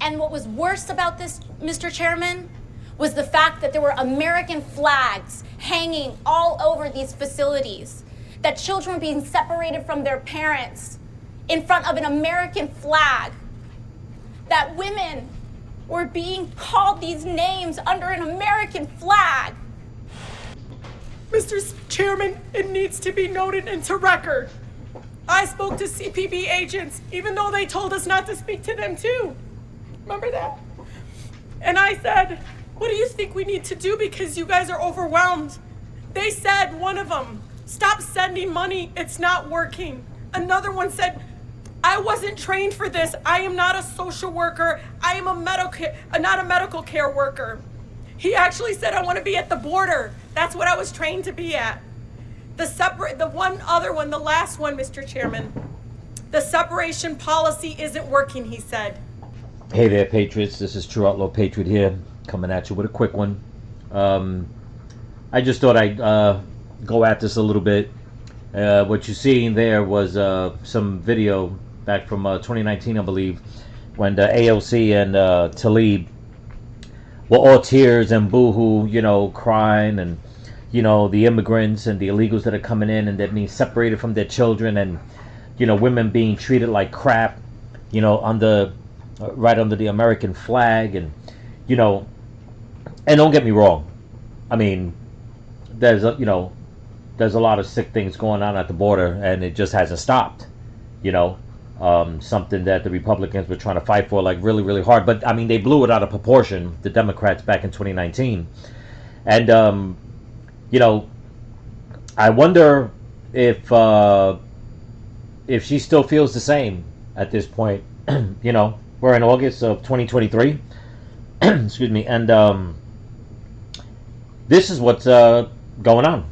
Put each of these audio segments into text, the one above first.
And what was worse about this, Mr. Chairman, was the fact that there were American flags hanging all over these facilities, that children were being separated from their parents in front of an American flag, that women were being called these names under an American flag. Mr. Chairman, it needs to be noted into record. I spoke to CPB agents, even though they told us not to speak to them too. Remember that? And I said, what do you think we need to do because you guys are overwhelmed? They said, one of them, stop sending money, it's not working. Another one said, I wasn't trained for this. I am not a social worker. I am not a medical care worker. He actually said, I want to be at the border. That's what I was trained to be at. The last one, Mr. Chairman, the separation policy isn't working, he said. Hey there, Patriots. This is True Outlaw Patriot here, coming at you with a quick one. I just thought I'd go at this a little bit. What you're seeing there was some video back from 2019, I believe, when the A.O.C. and Talib were all tears and boo-hoo, you know, crying, and, you know, the immigrants and the illegals that are coming in and they're being separated from their children, and, you know, women being treated like crap, you know, right under the American flag. And, you know, and don't get me wrong, I mean, there's a lot of sick things going on at the border, and it just hasn't stopped, you know. Something that the Republicans were trying to fight for, like, really, really hard. But, I mean, they blew it out of proportion, the Democrats, back in 2019. And, you know, I wonder if she still feels the same at this point. You know, we're in August of 2023. Excuse me. And this is what's going on.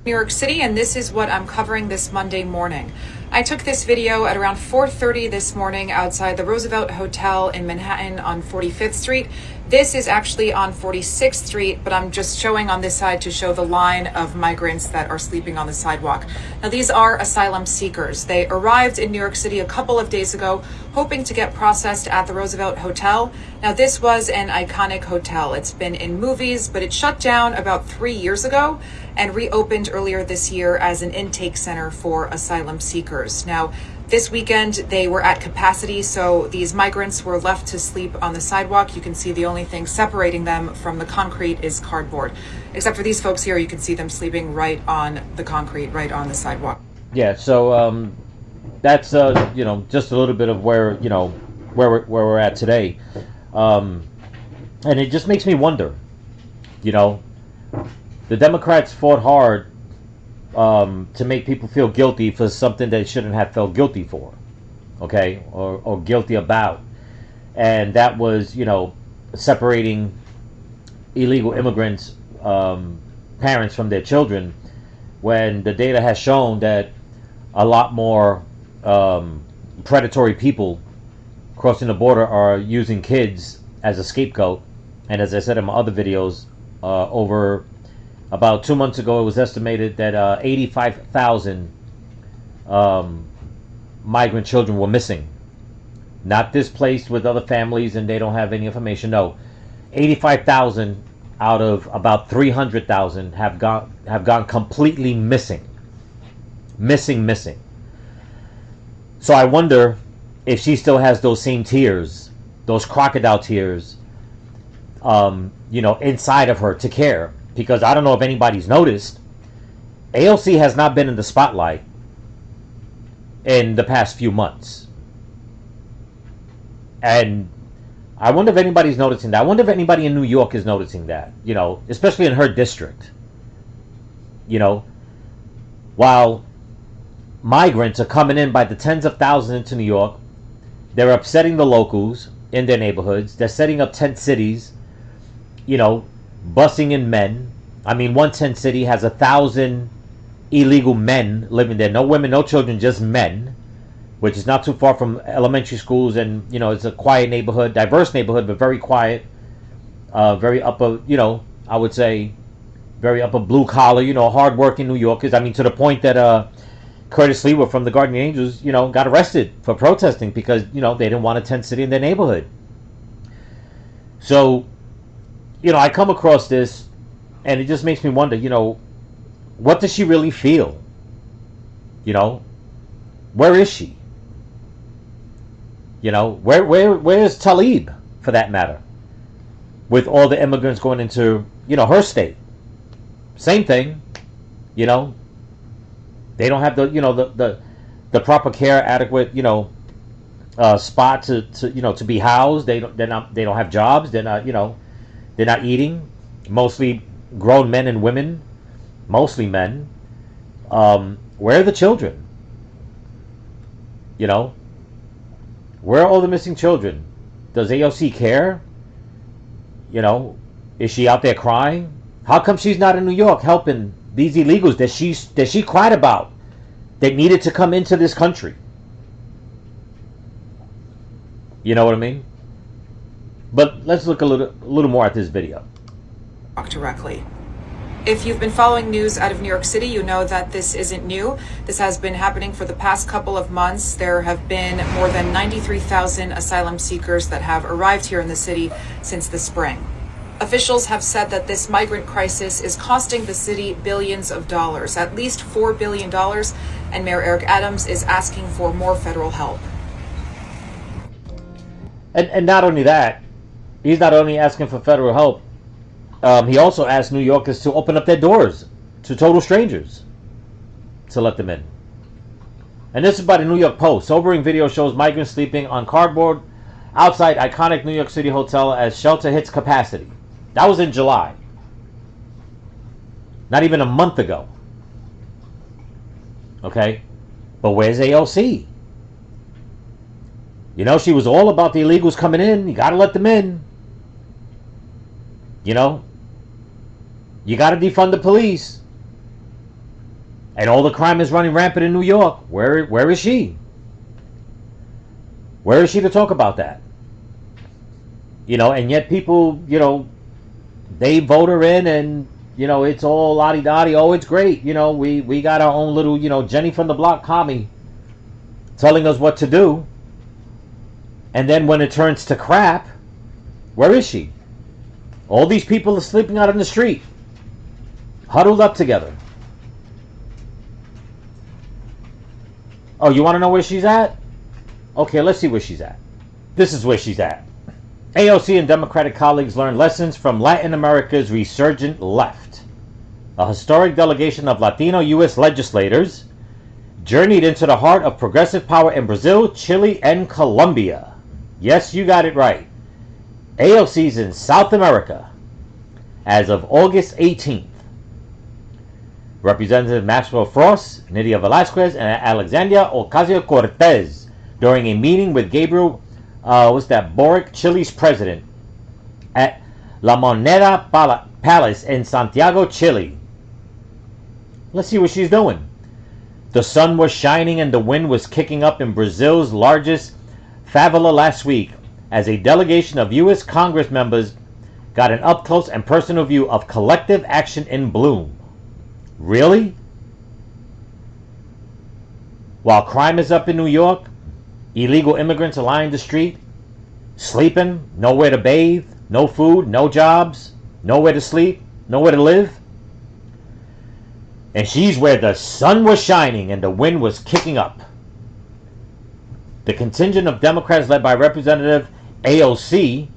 New York City, and this is what I'm covering this Monday morning. I took this video at around 4:30 this morning outside the Roosevelt Hotel in Manhattan on 45th Street. This is actually on 46th Street, but I'm just showing on this side to show the line of migrants that are sleeping on the sidewalk. Now, these are asylum seekers. They arrived in New York City a couple of days ago, hoping to get processed at the Roosevelt Hotel. Now, this was an iconic hotel. It's been in movies, but it shut down about 3 years ago and reopened earlier this year as an intake center for asylum seekers. Now, this weekend, they were at capacity, so these migrants were left to sleep on the sidewalk. You can see the only thing separating them from the concrete is cardboard. Except for these folks here, you can see them sleeping right on the concrete, right on the sidewalk. Yeah, so that's, you know, just a little bit of where, you know, where we're at today. And it just makes me wonder, you know, the Democrats fought hard to make people feel guilty for something they shouldn't have felt guilty for, okay, or guilty about. And that was, you know, separating illegal immigrants' parents from their children, when the data has shown that a lot more predatory people crossing the border are using kids as a scapegoat. And as I said in my other videos, over about 2 months ago, it was estimated that 85,000 migrant children were missing. Not displaced with other families and they don't have any information. No, 85,000 out of about 300,000 have gone completely missing. Missing. So I wonder if she still has those same tears, those crocodile tears, you know, inside of her to care. Because I don't know if anybody's noticed, A.O.C. has not been in the spotlight in the past few months. And I wonder if anybody's noticing that. I wonder if anybody in New York is noticing that, you know, especially in her district. You know, while migrants are coming in by the tens of thousands into New York, they're upsetting the locals in their neighborhoods. They're setting up tent cities, you know, busing in men. I mean, one tent city has 1,000 illegal men living there. No women, no children, just men, which is not too far from elementary schools. And, you know, it's a quiet neighborhood, diverse neighborhood, but very quiet. Very upper, you know, I would say very upper blue collar, you know, hardworking New Yorkers. I mean, to the point that Curtis Lewa from the Guardian Angels, you know, got arrested for protesting because, you know, they didn't want a tent city in their neighborhood. So, I come across this, and it just makes me wonder, what does she really feel? Where is she? Where's Talib, for that matter? With all the immigrants going into, her state. Same thing, They don't have the proper care, adequate, spot to be housed. They don't have jobs. They're not eating. Mostly grown men and women, mostly men. Where are the children? Where are all the missing children? Does AOC care? Is she out there crying? How come she's not in New York helping these illegals that she cried about, that needed to come into this country? You know what I mean? But let's look a little more at this video. Directly. If you've been following news out of New York City, you know that this isn't new. This has been happening for the past couple of months. There have been more than 93,000 asylum seekers that have arrived here in the city since the spring. Officials have said that this migrant crisis is costing the city billions of dollars, at least $4 billion, and Mayor Eric Adams is asking for more federal help. And not only that, he's not only asking for federal help, he also asked New Yorkers to open up their doors to total strangers to let them in. And this is by the New York Post. Sobering video shows migrants sleeping on cardboard outside iconic New York City hotel as shelter hits capacity. That was in July. Not even a month ago. Okay? But where's AOC? She was all about the illegals coming in. You got to let them in. You got to defund the police. And all the crime is running rampant in New York. Where is she? Where is she to talk about that? And yet people, they vote her in, and, it's all lottie-dottie. Oh, it's great. We got our own little, Jenny from the block commie telling us what to do. And then when it turns to crap, where is she? All these people are sleeping out in the street, huddled up together. Oh, you want to know where she's at? Okay, let's see where she's at. This is where she's at. AOC and Democratic colleagues learned lessons from Latin America's resurgent left. A historic delegation of Latino U.S. legislators journeyed into the heart of progressive power in Brazil, Chile, and Colombia. Yes, you got it right. AOC's in South America as of August 18th. Representative Maxwell Frost, Nydia Velázquez, and Alexandria Ocasio-Cortez during a meeting with Gabriel Boric, Chile's president, at La Moneda Palace in Santiago, Chile. Let's see what she's doing. The sun was shining and the wind was kicking up in Brazil's largest favela last week as a delegation of U.S. Congress members got an up-close and personal view of collective action in bloom. Really? While crime is up in New York, illegal immigrants are lying the street, sleeping, nowhere to bathe, no food, no jobs, nowhere to sleep, nowhere to live. And she's where the sun was shining and the wind was kicking up. The contingent of Democrats led by Representative A.O.C.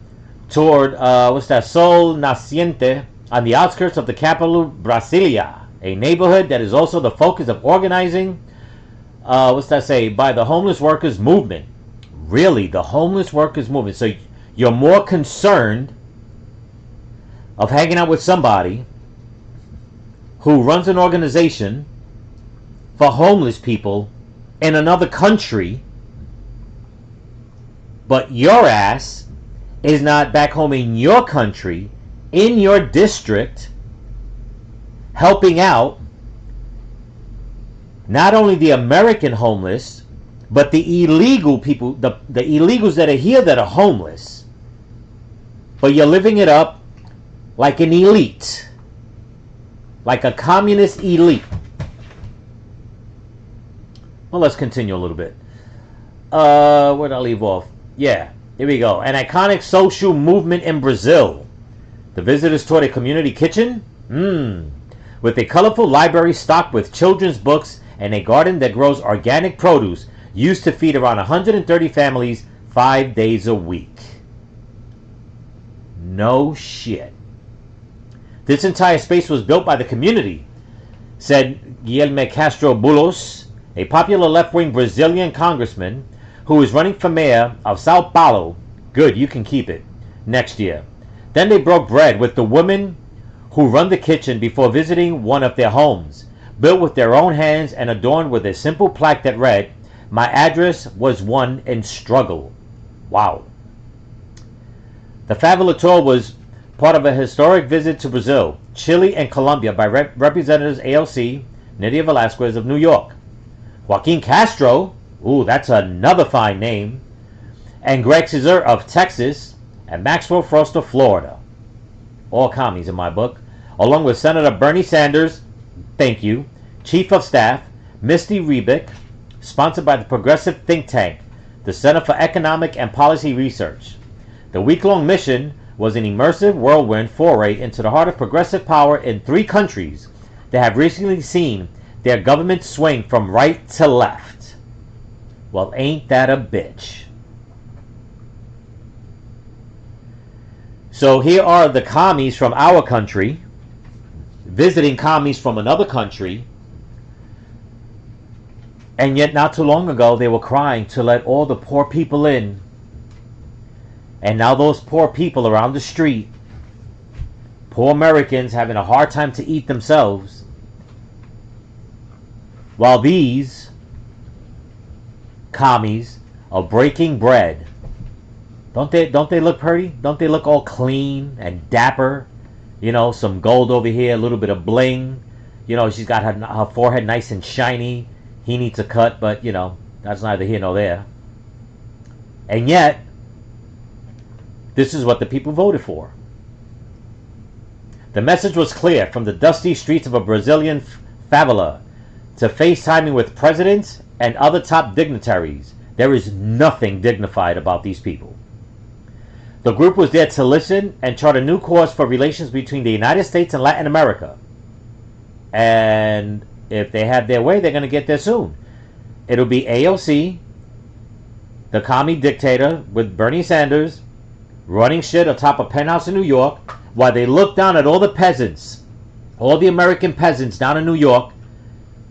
toured, Sol Naciente on the outskirts of the capital, Brasilia, a neighborhood that is also the focus of organizing, by the homeless workers movement. Really, the homeless workers movement. So you're more concerned of hanging out with somebody who runs an organization for homeless people in another country, but your ass is not back home in your country, in your district, helping out not only the American homeless, but the illegal people, the illegals that are here that are homeless. But you're living it up like an elite, like a communist elite. Well, let's continue a little bit. Where did I leave off? Yeah. Here we go. An iconic social movement in Brazil. The visitors toured a community kitchen. With a colorful library stocked with children's books and a garden that grows organic produce used to feed around 130 families 5 days a week. No shit. This entire space was built by the community, said Guilherme Castro Bulos, a popular left-wing Brazilian congressman who is running for mayor of Sao Paulo. Good, you can keep it. Next year. Then they broke bread with the women who run the kitchen before visiting one of their homes, built with their own hands and adorned with a simple plaque that read, "My address was one in struggle." Wow. The favela tour was part of a historic visit to Brazil, Chile, and Colombia by Representatives A.O.C., Nydia Velasquez of New York, Joaquin Castro, ooh, that's another fine name, and Greg Caesar of Texas, and Maxwell Frost of Florida. All commies in my book. Along with Senator Bernie Sanders, thank you, Chief of Staff, Misty Rebick, sponsored by the progressive think tank, the Center for Economic and Policy Research. The week-long mission was an immersive whirlwind foray into the heart of progressive power in 3 countries that have recently seen their government swing from right to left. Well, ain't that a bitch? So here are the commies from our country visiting commies from another country, and yet not too long ago they were crying to let all the poor people in. And now those poor people are on the street, poor Americans having a hard time to eat themselves, while these commies are breaking bread. Don't they look pretty? Don't they look all clean and dapper? You know, some gold over here, a little bit of bling. You know, she's got her forehead nice and shiny. He needs a cut, but, you know, that's neither here nor there. And yet, this is what the people voted for. The message was clear from the dusty streets of a Brazilian favela to FaceTiming with presidents and other top dignitaries. There is nothing dignified about these people. The group was there to listen and chart a new course for relations between the United States and Latin America. And if they have their way, they're going to get there soon. It'll be A.O.C., the commie dictator, with Bernie Sanders running shit atop a penthouse in New York, while they look down at all the peasants, all the American peasants down in New York,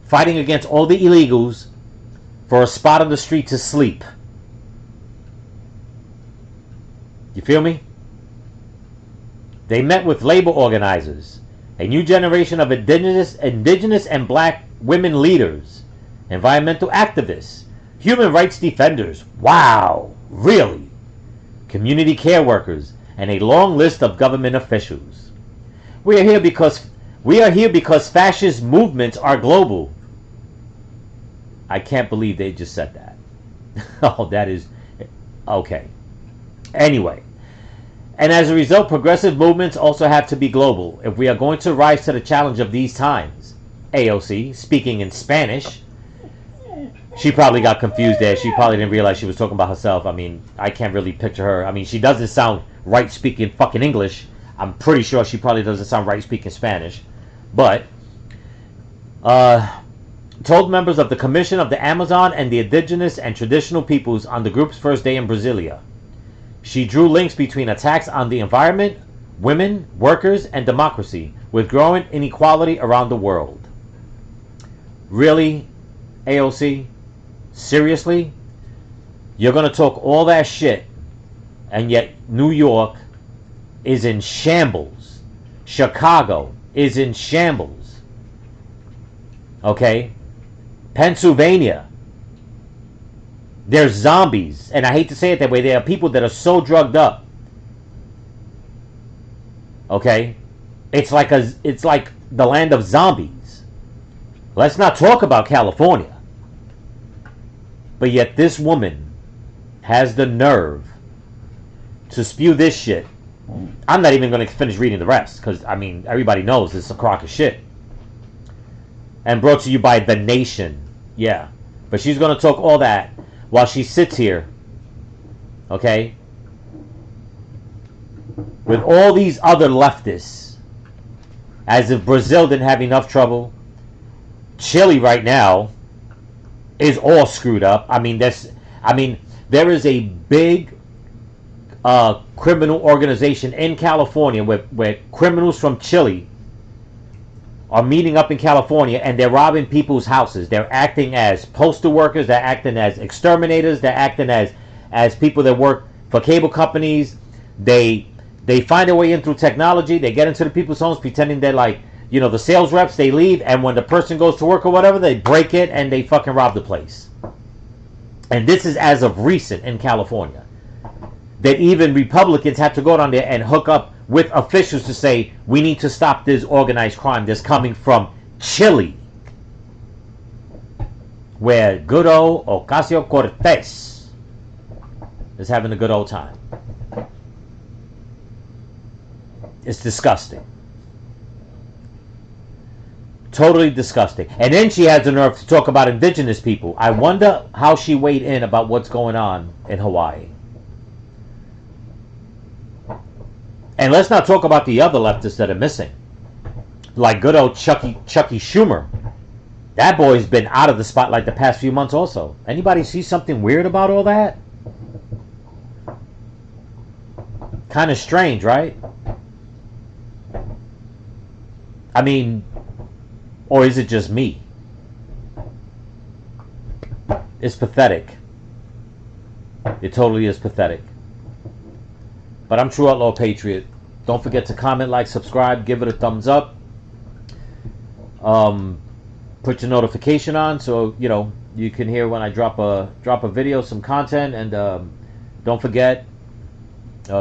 fighting against all the illegals for a spot on the street to sleep. You feel me? They met with labor organizers, a new generation of indigenous and black women leaders, environmental activists, human rights defenders, wow, really, community care workers, and a long list of government officials. We are here because fascist movements are global. I can't believe they just said that. Oh, that is okay. Anyway, and as a result, progressive movements also have to be global if we are going to rise to the challenge of these times. A.O.C., speaking in Spanish, she probably got confused there. She probably didn't realize she was talking about herself. I mean, I can't really picture her. I mean, she doesn't sound right speaking fucking English. I'm pretty sure she probably doesn't sound right speaking Spanish. But, told members of the Commission of the Amazon and the indigenous and traditional peoples on the group's first day in Brasilia. She drew links between attacks on the environment, women, workers, and democracy, with growing inequality around the world. Really, A.O.C.? Seriously? You're going to talk all that shit, and yet New York is in shambles. Chicago is in shambles. Okay? Pennsylvania. There's zombies, and I hate to say it that way. There are people that are so drugged up. Okay? It's like the land of zombies. Let's not talk about California. But yet this woman has the nerve to spew this shit. I'm not even going to finish reading the rest, because, I mean, everybody knows it's a crock of shit. And brought to you by The Nation. Yeah. But she's going to talk all that while she sits here, okay, with all these other leftists, as if Brazil didn't have enough trouble. Chile right now is all screwed up. I mean, there is a big criminal organization in California where criminals from Chile are meeting up in California, and they're robbing people's houses. They're acting as postal workers. They're acting as exterminators. They're acting as people that work for cable companies. They find their way in through technology. They get into the people's homes pretending they're like, you know, the sales reps. They leave, and when the person goes to work or whatever, they break it and they fucking rob the place. And this is as of recent in California. That even Republicans have to go down there and hook up with officials to say, we need to stop this organized crime that's coming from Chile, where good old Ocasio-Cortez is having a good old time. It's disgusting. Totally disgusting. And then she has the nerve to talk about indigenous people. I wonder how she weighed in about what's going on in Hawaii. And let's not talk about the other leftists that are missing. Like good old Chucky Schumer. That boy's been out of the spotlight the past few months also. Anybody see something weird about all that? Kind of strange, right? I mean, or is it just me? It's pathetic. It totally is pathetic. But I'm True Outlaw Patriot. Don't forget to comment, like, subscribe, give it a thumbs up. Put your notification on so you know you can hear when I drop a video, some content, and don't forget,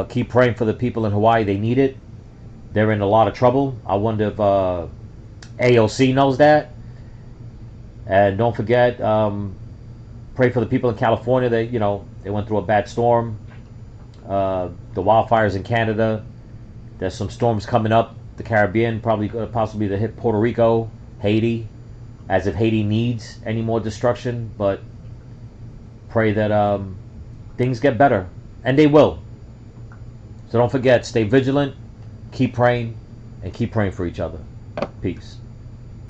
keep praying for the people in Hawaii. They need it. They're in a lot of trouble. I wonder if A.O.C. knows that. And don't forget, pray for the people in California. They went through a bad storm. The wildfires in Canada. There's some storms coming up. The Caribbean, possibly to hit Puerto Rico, Haiti, as if Haiti needs any more destruction. But pray that things get better, and they will. So don't forget, stay vigilant, keep praying, and keep praying for each other. Peace.